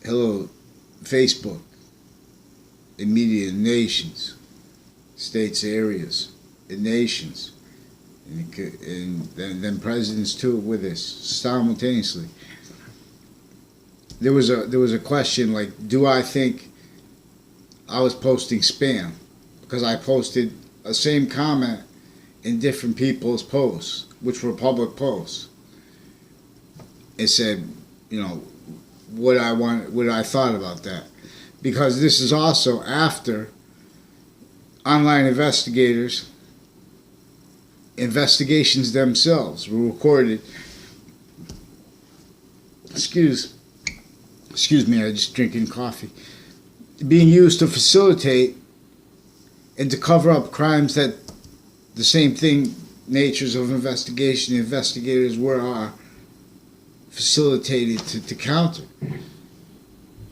Hello, Facebook, in media in nations, states, areas, in nations, and then presidents too with us simultaneously. There was a question like, do I think I was posting spam because I posted the same comment in different people's posts, which were public posts. It said, what I thought about that, because this is also after online investigations themselves were recorded. Excuse me, I just drinking coffee. Being used to facilitate and to cover up crimes that the same thing, natures of investigation, investigators are facilitated to counter.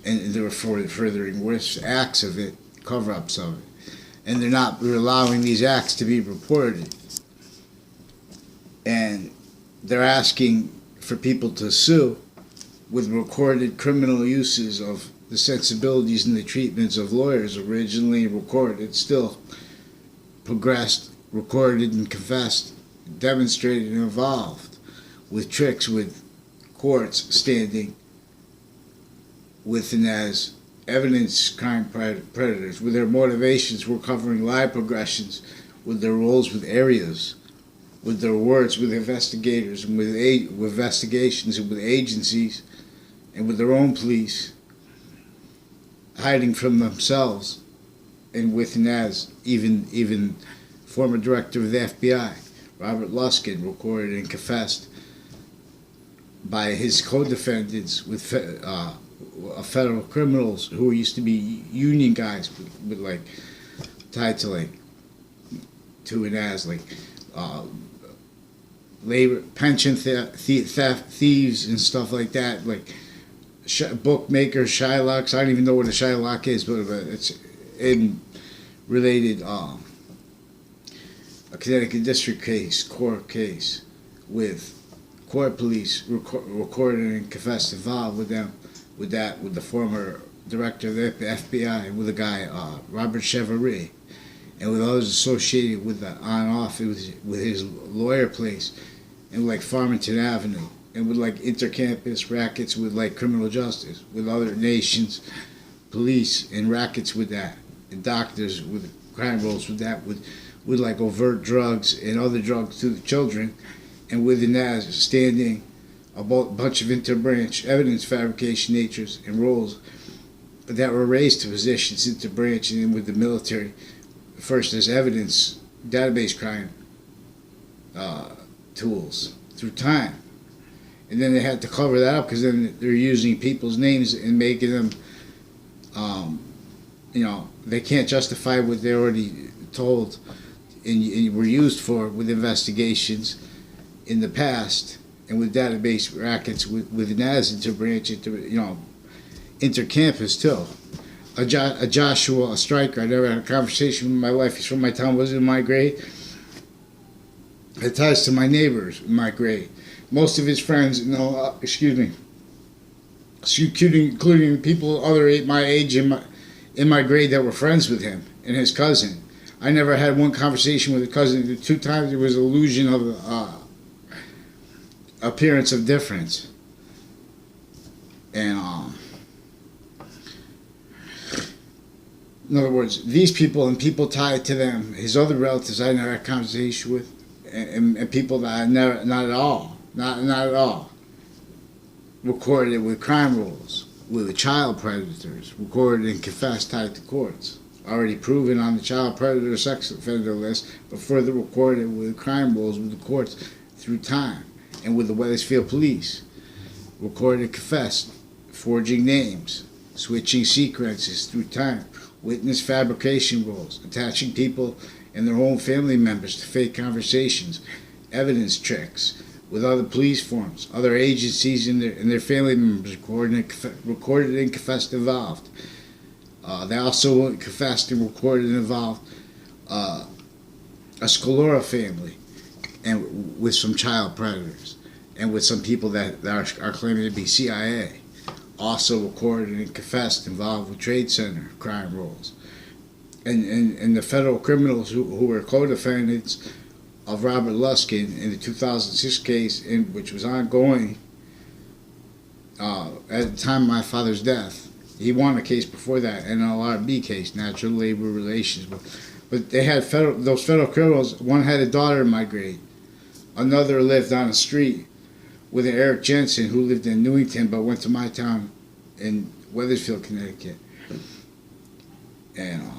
And they were furthering worse acts of it, cover-ups of it. And they're not allowing these acts to be reported. And they're asking for people to sue with recorded criminal uses of the sensibilities and the treatments of lawyers, originally recorded, still progressed, recorded and confessed, demonstrated and evolved, with tricks, with courts standing with and as evidence crime predators, with their motivations were covering live progressions, with their roles with areas, with their words with investigators, and with investigations, and with agencies, and with their own police, hiding from themselves, and with and as even former director of the F.B.I, Robert Luskin, recorded and confessed by his co-defendants with federal criminals who used to be union guys with like tied to like to and as like labor pension thieves and stuff like that, like bookmakers, Shylocks. I don't even know what a Shylock is, but it's in related a Connecticut district court case with court police recorded and confessed involved with them, with the former director of the F.B.I, and with a guy Robert Chevalier, and with others associated with the on-off with his lawyer place, and like Farmington Avenue, and with like inter-campus rackets with like criminal justice, with other nations, police, and rackets with that, and doctors with crime rolls with that, with like overt drugs and other drugs to the children, and within that standing a bunch of inter-branch evidence fabrication natures and roles that were raised to positions inter-branch and with the military, first as evidence database crime tools through time. And then they had to cover that up because then they're using people's names and making them, they can't justify what they already told and were used for with investigations in the past, and with database rackets with NAS inter-branch, inter-campus too. A Joshua, a striker, I never had a conversation with my wife. He's from my town, was in my grade. It ties to my neighbors in my grade. Most of his friends, including people my age in my grade that were friends with him and his cousin. I never had one conversation with a cousin. The 2 times there was illusion of appearance of difference. And in other words, these people and people tied to them, his other relatives I never had a conversation with, and people that I never, not at all, recorded with crime rules, with child predators, recorded and confessed, tied to courts, already proven on the child predator sex offender list, but further recorded with crime rules with the courts through time, and with the Wethersfield police, recorded and confessed, forging names, switching sequences through time, witness fabrication rules, attaching people and their own family members to fake conversations, evidence tricks, with other police forms, other agencies and their family members recorded and confessed involved. They also confessed and recorded and involved a Scalora family, and with some child predators, and with some people that are claiming to be CIA. also recorded and confessed involved with Trade Center crime rolls. And the federal criminals who were co-defendants of Robert Luskin in the 2006 case, which was ongoing at the time of my father's death. He won a case before that, an LRB case, Natural Labor Relations. But they had those federal criminals. One had a daughter in my grade. Another lived on the street with an Eric Jensen who lived in Newington but went to my town in Wethersfield, Connecticut. And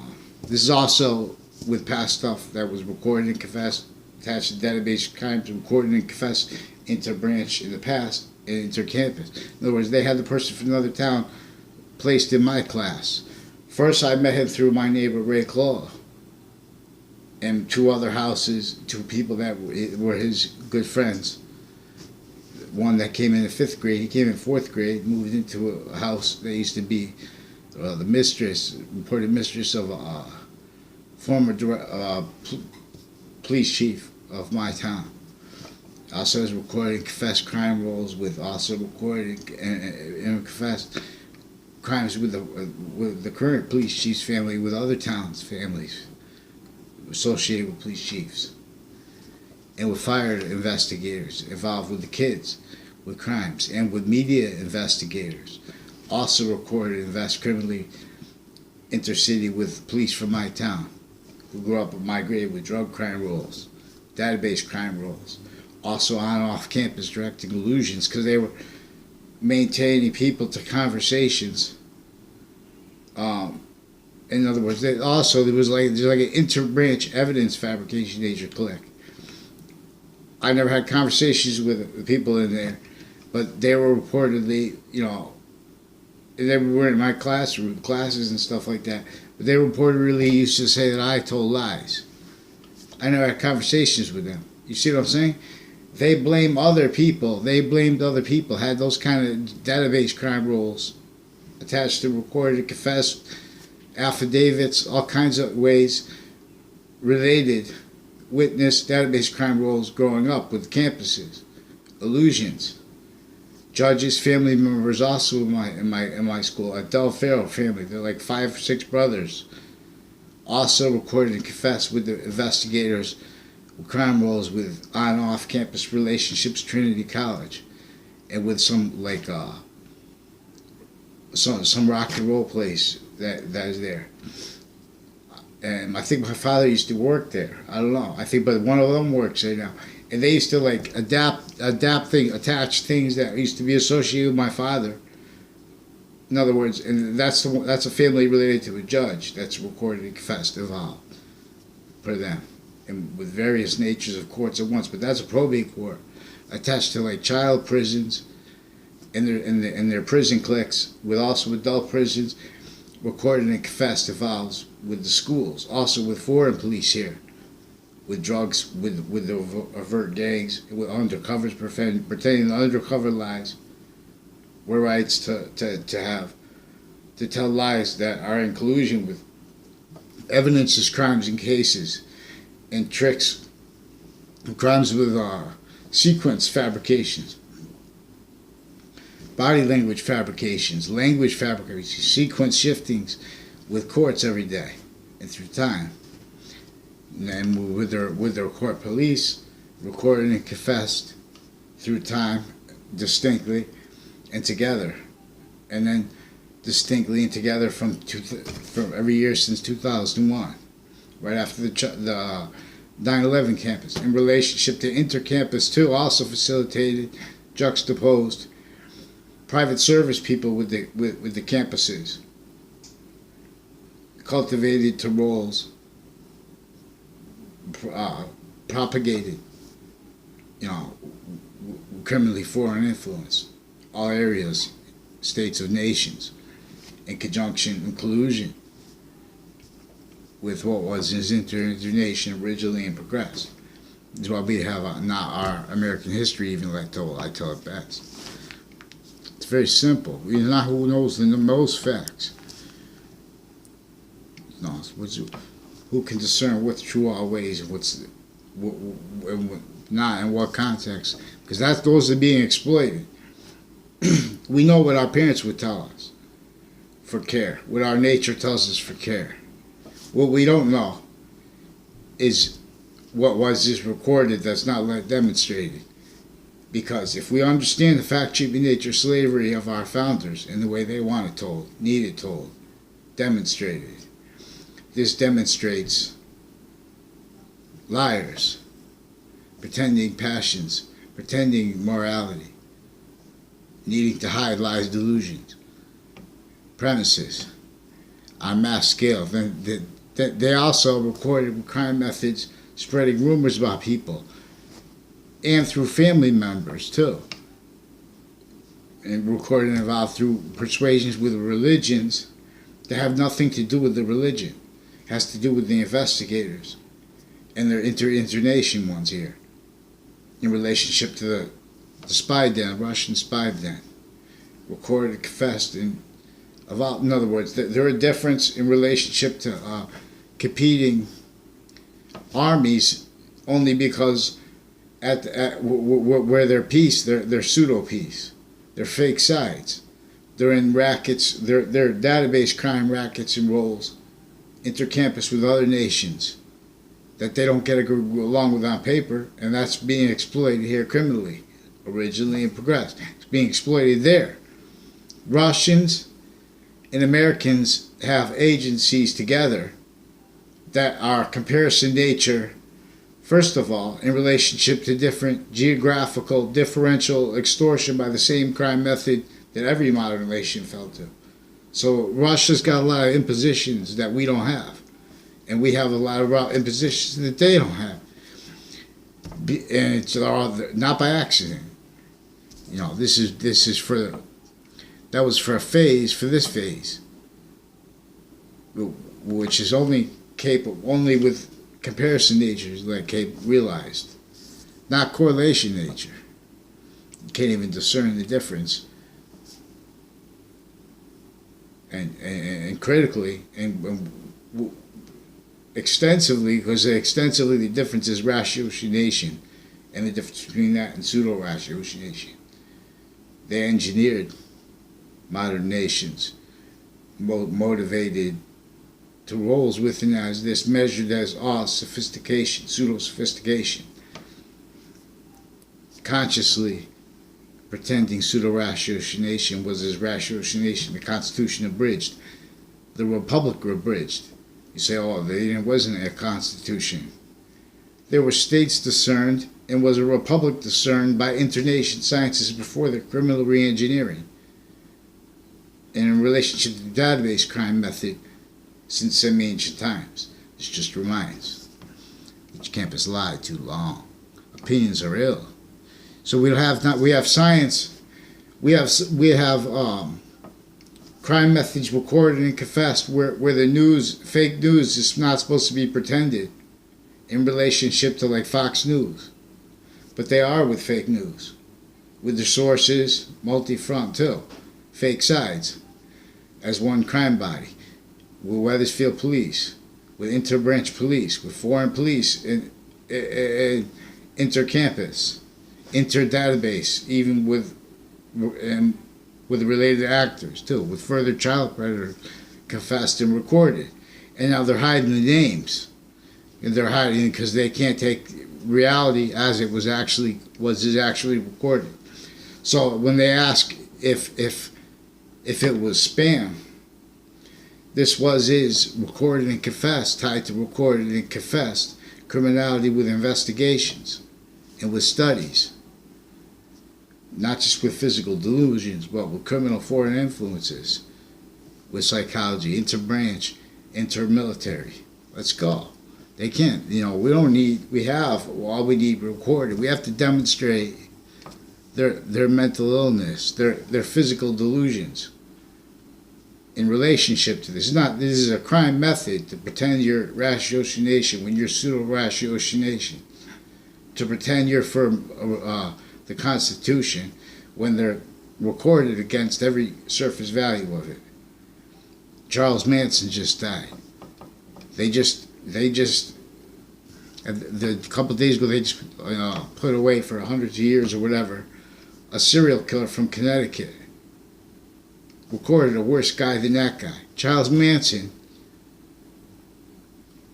this is also with past stuff that was recorded and confessed, attached to database crimes recorded and confessed inter-branch in the past and inter-campus. In other words, they had the person from another town placed in my class. First, I met him through my neighbor Ray Claw and two other houses, two people that were his good friends. One that came in the 5th grade, he came in 4th grade, moved into a house that used to be the reported mistress of a former police chief of my town. Also has recorded confessed crime rolls with also recorded and confessed crimes with the current police chief's family, with other towns' families associated with police chiefs, and with fire investigators involved with the kids, with crimes, and with media investigators. Also recorded and invest criminally intercity with police from my town, who grew up in my grade with drug crime rolls, database crime rolls. Also on and off campus directing illusions, because they were maintaining people to conversations. In other words, there's like an inter-branch evidence fabrication nature clique. I never had conversations with the people in there, but they were reportedly, they were in my classes and stuff like that, but they reportedly used to say that I told lies. I never had conversations with them. You see what I'm saying? They blame other people. They blamed other people, had those kind of database crime rolls attached to recorded, confessed, affidavits, all kinds of ways related, witness, database crime rolls growing up with campuses, illusions. Judges, family members also in my school, a Del Farrell family, they're like 5 or 6 brothers, also recorded and confessed with the investigators, crime rolls with on and off campus relationships, Trinity College, and with some some rock and roll place that is there. And I think my father used to work there. I don't know. I think, but one of them works there now. And they used to like attach things that used to be associated with my father. In other words, and that's a family related to a judge that's recorded and confessed involved for them, and with various natures of courts at once. But that's a probate court attached to like child prisons and their prison cliques, with also adult prisons, recorded and confessed involves with the schools, also with foreign police here, with drugs, with the overt gangs, with undercovers, pretending undercover lies, were rights to tell lies that are in collusion with evidences, crimes, and cases, and tricks, crimes with sequence fabrications, body language fabrications, sequence shiftings with courts every day and through time. And with their court police, recorded and confessed through time, distinctly and together, and then distinctly and together from every year since 2001, right after the 9/11 campus. In relationship to inter-campus too, also facilitated, juxtaposed private service people with the campuses, cultivated to roles, propagated, criminally foreign influence, all areas, states of nations, in conjunction and collusion with what was his internation originally and progressed. That's why we have not our American history even I tell it best. It's very simple. It's not who knows the most facts. No, who can discern what's true always and what's not in what context, because those are being exploited. We know what our parents would tell us for care, what our nature tells us for care. What we don't know is what was just recorded that's not demonstrated. Because if we understand the fact, treatment, nature, slavery of our founders and the way they want it told, need it told, demonstrated, this demonstrates liars, pretending passions, pretending morality, needing to hide lies, delusions, premises on mass scale. Then they also recorded crime methods, spreading rumors about people, and through family members too, and recorded and involved through persuasions with religions that have nothing to do with the religion. It has to do with the investigators and their internation ones here in relationship to the spy den, Russian spy den, recorded, confessed, and about. In other words, there are difference in relationship to competing armies only because where they're peace, they're pseudo peace, they're fake sides. They're in rackets, they're database crime rackets and rolls, intercampus with other nations that they don't get along with on paper, and that's being exploited here criminally, originally and progressed. It's being exploited there. Russians and Americans have agencies together that are comparison nature. First of all, in relationship to different geographical differential extortion by the same crime method that every modern nation fell to. So Russia's got a lot of impositions that we don't have. And we have a lot of impositions that they don't have. And it's all not by accident. You know, this is for, that was for a phase, for this phase, which is only capable, only with comparison nature is like realized, not correlation nature. You can't even discern the difference. And critically and extensively, because extensively the difference is ratiocination, and the difference between that and pseudo-ratiocination. They engineered modern nations, motivated to roles within as this, measured as sophistication, pseudo-sophistication, consciously pretending pseudo-ratiocination was as ratiocination, the Constitution abridged, the Republic abridged. You say, oh, there wasn't a Constitution. There were states discerned, and was a republic discerned by internation sciences before the criminal re-engineering. And in relationship to the database crime method, since semi-ancient times. This just reminds. Each campus lied too long. Opinions are ill. So we have science. We have crime methods recorded and confessed where the news, fake news, is not supposed to be pretended in relationship to like Fox News. But they are with fake news. With their sources, multi-front too. Fake sides. As one crime body. With Weathersfield police, with inter-branch police, with foreign police, and inter-campus, inter-database, even with related actors too, with further child predator confessed and recorded. And now they're hiding the names. And they're hiding because they can't take reality as it was actually recorded. So when they ask if it was spam, this is recorded and confessed, tied to recorded and confessed criminality with investigations and with studies. Not just with physical delusions, but with criminal foreign influences, with psychology, inter-branch, inter-military. Let's go. They can't, we have all we need recorded. We have to demonstrate their mental illness, their physical delusions. In relationship to this. This is a crime method to pretend you're ratiocination when you're pseudo-ratiocination. To pretend you're for the Constitution when they're recorded against every surface value of it. Charles Manson just died. They just a couple of days ago they just put away for hundreds of years or whatever a serial killer from Connecticut, recorded a worse guy than that guy. Charles Manson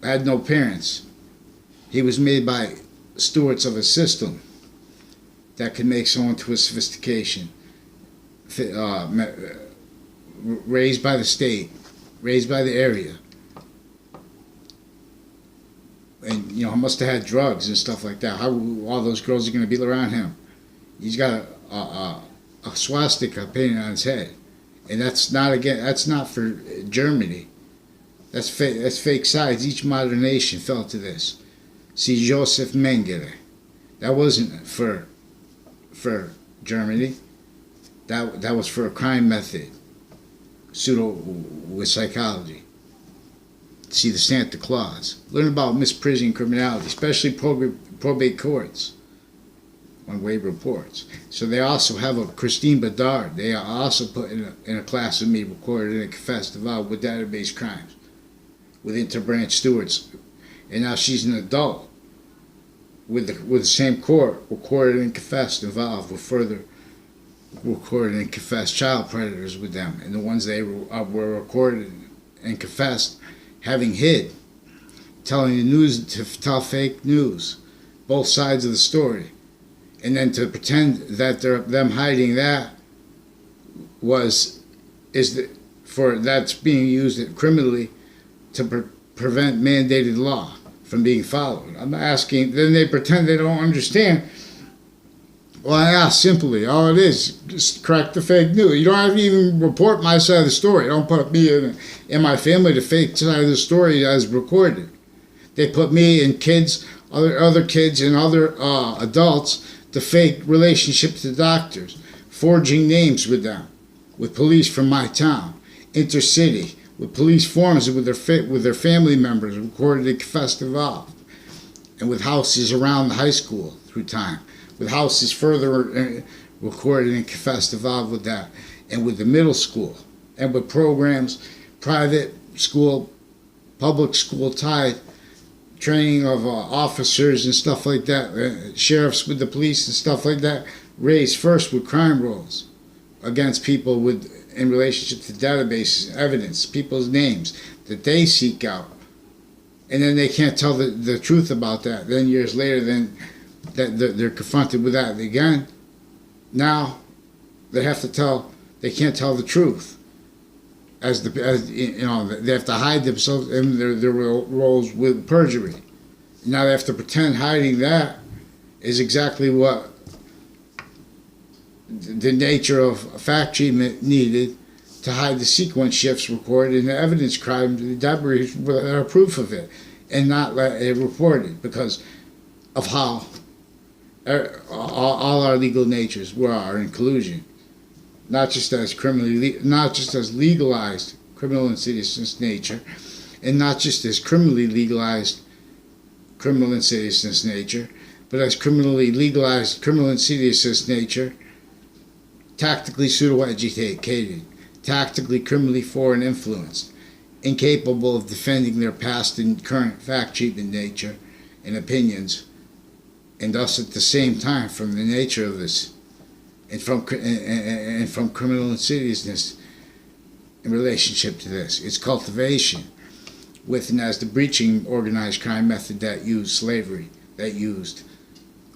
had no parents. He was made by stewards of a system that could make someone to a sophistication. Raised by the state, raised by the area. And, you know, he must have had drugs and stuff like that. How all those girls are going to be around him? He's got a swastika painted on his head. And that's not for Germany. That's fake sides. Each modern nation fell to this. See, Joseph Mengele. That wasn't for Germany. That was for a crime method. Pseudo with psychology. See the Santa Claus. Learn about misprision criminality, especially probate courts. One-way reports. So they also have a Christine Bedard. They are also put in a class with me, recorded and confessed involved with database crimes, with interbranch stewards, and now she's an adult with the same court, recorded and confessed involved with further recorded and confessed child predators with them, and the ones they were recorded and confessed having hid, telling the news to tell fake news, both sides of the story. And then to pretend that them hiding that that's being used criminally to prevent mandated law from being followed. I'm asking, then they pretend they don't understand. Well, I ask simply, all it is, just correct the fake news. You don't have to even report my side of the story. Don't put me and my family the fake side of the story as recorded. They put me and kids, other kids and other adults, the fake relationship to doctors, forging names with them, with police from my town, intercity, with police forms with their family members, recorded and confessed involved, and with houses around the high school through time, with houses further recorded and confessed involved with that, and with the middle school, and with programs, private school, public school tied, training of officers and stuff like that, sheriffs with the police and stuff like that, raised first with crime rolls against people in relationship to databases, evidence, people's names that they seek out, and then they can't tell the truth about that. Then years later, they're confronted with that again. Now they can't tell the truth. As you know, they have to hide themselves in their roles with perjury. Now they have to pretend hiding that is exactly what the nature of fact treatment needed to hide the sequence shifts recorded in the evidence crime, the debris that are proof of it, and not let it reported because of how all our legal natures are in collusion. Not just as legalized criminal insidiousness nature, and not just as criminally legalized criminal insidiousness nature, but as criminally legalized criminal insidiousness nature, tactically pseudo-educated, tactically criminally foreign influenced, incapable of defending their past and current fact treatment nature and opinions, and thus at the same time from the nature of this and from criminal insidiousness in relationship to this. Its cultivation with and as the breaching organized crime method that used slavery, that used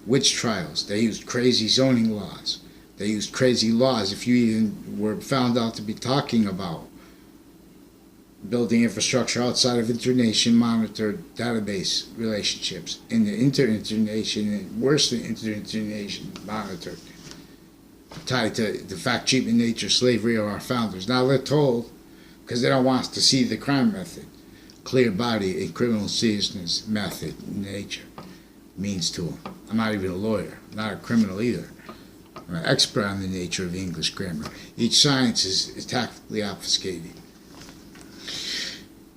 witch trials, they used crazy zoning laws, they used crazy laws. If you even were found out to be talking about building infrastructure outside of internation monitored database relationships in the inter-internation and worse than inter-internation monitored, tied to the fact treatment nature slavery of our founders. Now they're told, because they don't want us to see the crime method, clear body and criminal seriousness method nature means to them. I'm not even a lawyer, I'm not a criminal either. I'm an expert on the nature of English grammar. Each science is tactically obfuscated.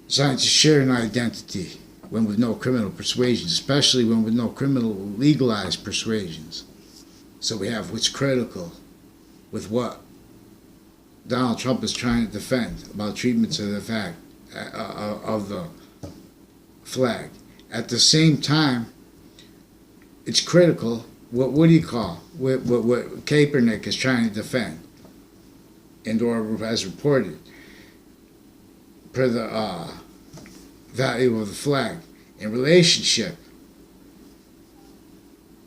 Scientists share an identity when with no criminal persuasions, especially when with no criminal legalized persuasions. So we have what's critical with what Donald Trump is trying to defend about treatments of the fact of the flag. At the same time, it's critical what do you call what Kaepernick is trying to defend, and or has reported per the value of the flag in relationship.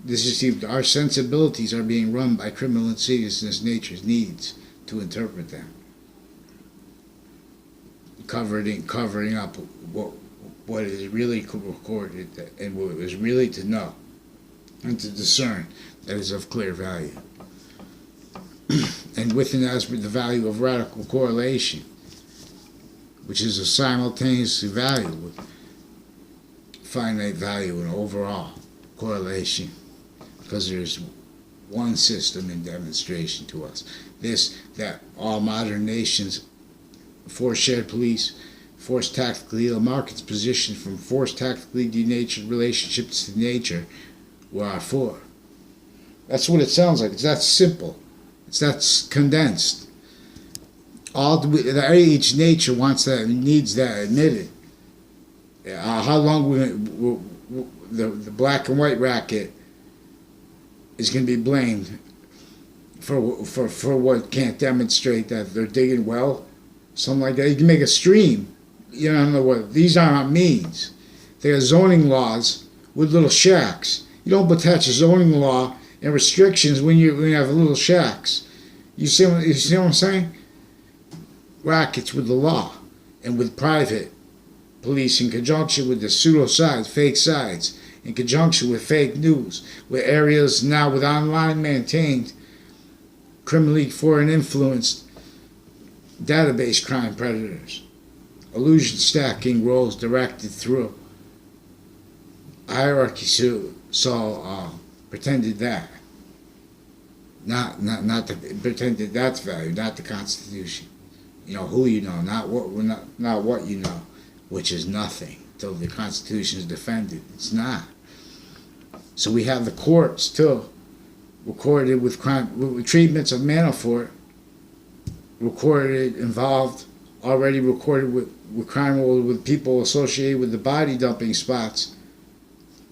This is our sensibilities are being run by criminal insidiousness nature's needs to interpret them, covering up what is really recorded and what is really to know and to discern that is of clear value. And within that is the value of radical correlation, which is a simultaneous value with finite value and overall correlation, because there's one system in demonstration to us. That all modern nations force shared police, force tactically ill markets position from forced tactically denatured relationships to nature were our for. That's what it sounds like. It's that simple. It's that condensed. Each nature wants that, needs that admitted. How long the black and white racket is going to be blamed for what can't demonstrate that they're digging well, something like that. You can make a stream. You don't know what these aren't means. They are zoning laws with little shacks. You don't attach a zoning law and restrictions when you have little shacks. You see what I'm saying? Rackets with the law and with private police in conjunction with the pseudo sides, fake sides, in conjunction with fake news, with areas now with online maintained criminally foreign influenced database crime predators, illusion stacking roles directed through hierarchy. So pretended that, not pretended that's value, not the Constitution. You know who you know, not what you know, which is nothing till the Constitution is defended. It's not. So we have the courts too, recorded with crime, with treatments of Manafort, already recorded with crime with people associated with the body dumping spots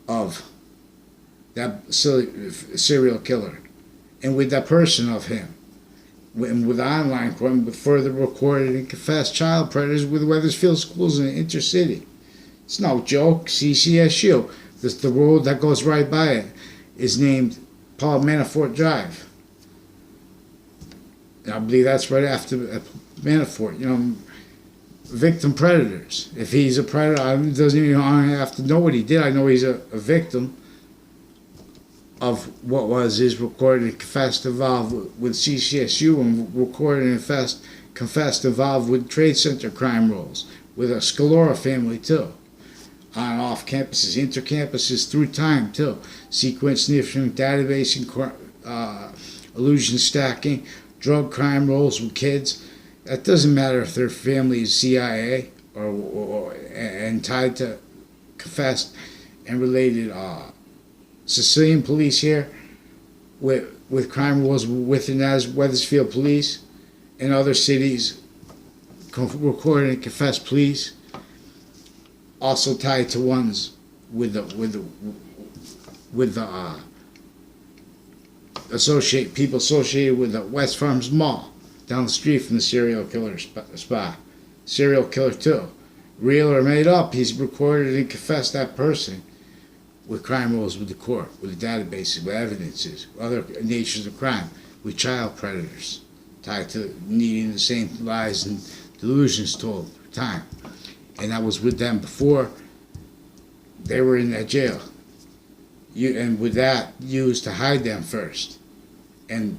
of that serial killer, and with that person of him, and with online crime, with further recorded and confessed child predators with Wethersfield schools in the intercity. It's no joke. CCSU, the road that goes right by it, is named Paul Manafort Drive. And I believe that's right after Manafort. You know, victim predators. If he's a predator, I doesn't even have to know what he did. I know he's a victim of what was his recorded and confessed involved with CCSU, and recorded and confessed involved with trade center crime rolls, with a Scalora family too, on and off campuses, inter-campuses through time too, sequence sniffing, database and illusion stacking, drug crime rolls with kids. That doesn't matter if their family is CIA and tied to confessed and related Sicilian police here, with crime rolls within as Wethersfield police and other cities, recorded and confessed police, also tied to ones with the people associated with the West Farms Mall down the street from the serial killer spot. Serial killer too, real or made up. He's recorded and confessed that person with crime rolls with the court, with the databases, with evidences, other natures of crime, with child predators tied to needing the same lies and delusions told for time. And I was with them before they were in that jail. And with that used to hide them first. And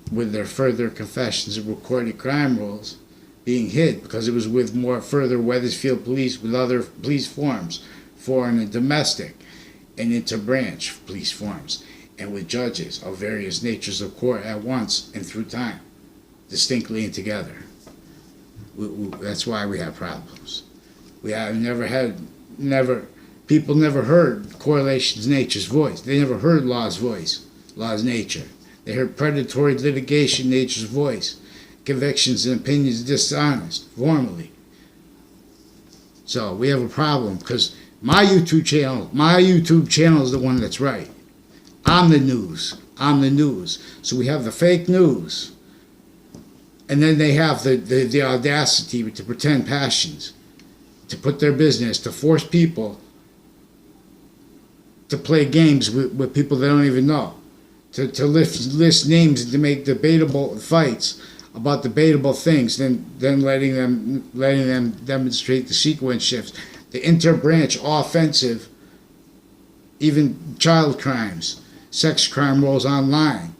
with their further confessions of recorded crime rolls being hid, because it was with more further Wethersfield police, with other police forms, foreign and domestic, and interbranch police forms, and with judges of various natures of court at once and through time, distinctly and together. That's why we have problems. We have people never heard correlation's nature's voice. They never heard law's voice, law's nature. They heard predatory litigation nature's voice, convictions and opinions dishonest, formally. So we have a problem, because my YouTube channel is the one that's right. I'm the news. I'm the news. So we have the fake news. And then they have the audacity to pretend passions, to put their business, to force people to play games with people they don't even know, to list names and to make debatable fights about debatable things, then letting them demonstrate the sequence shifts, the inter-branch offensive, even child crimes, sex crime rolls online,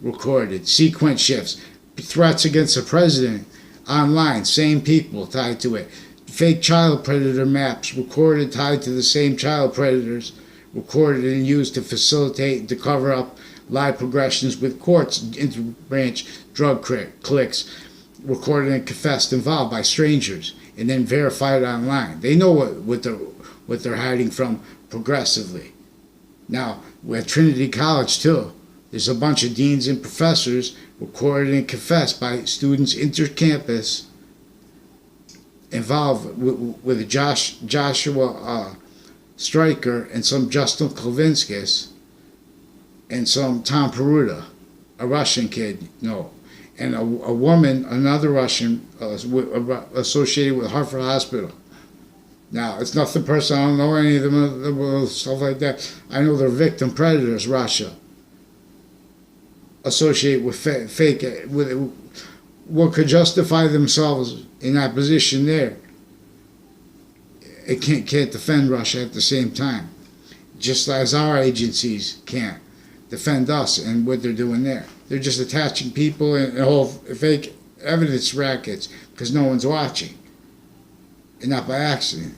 recorded, sequence shifts, threats against the president online, same people tied to it, fake child predator maps recorded tied to the same child predators, recorded and used to facilitate and to cover up live progressions with courts, inter-branch drug clicks, recorded and confessed involved by strangers, and then verified online. They know what they're hiding from progressively. Now, at Trinity College too, there's a bunch of deans and professors recorded and confessed by students inter-campus involved with Joshua Stryker and some Justin Klavinskis and some Tom Peruta, a Russian kid, and a woman, another Russian, associated with Hartford Hospital. Now, it's nothing personal. I don't know any of them, stuff like that. I know they're victim predators, Russia, associated with fake, with what could justify themselves in that position there. It can't defend Russia at the same time, just as our agencies can't defend us and what they're doing there. They're just attaching people and whole fake evidence rackets because no one's watching, and not by accident.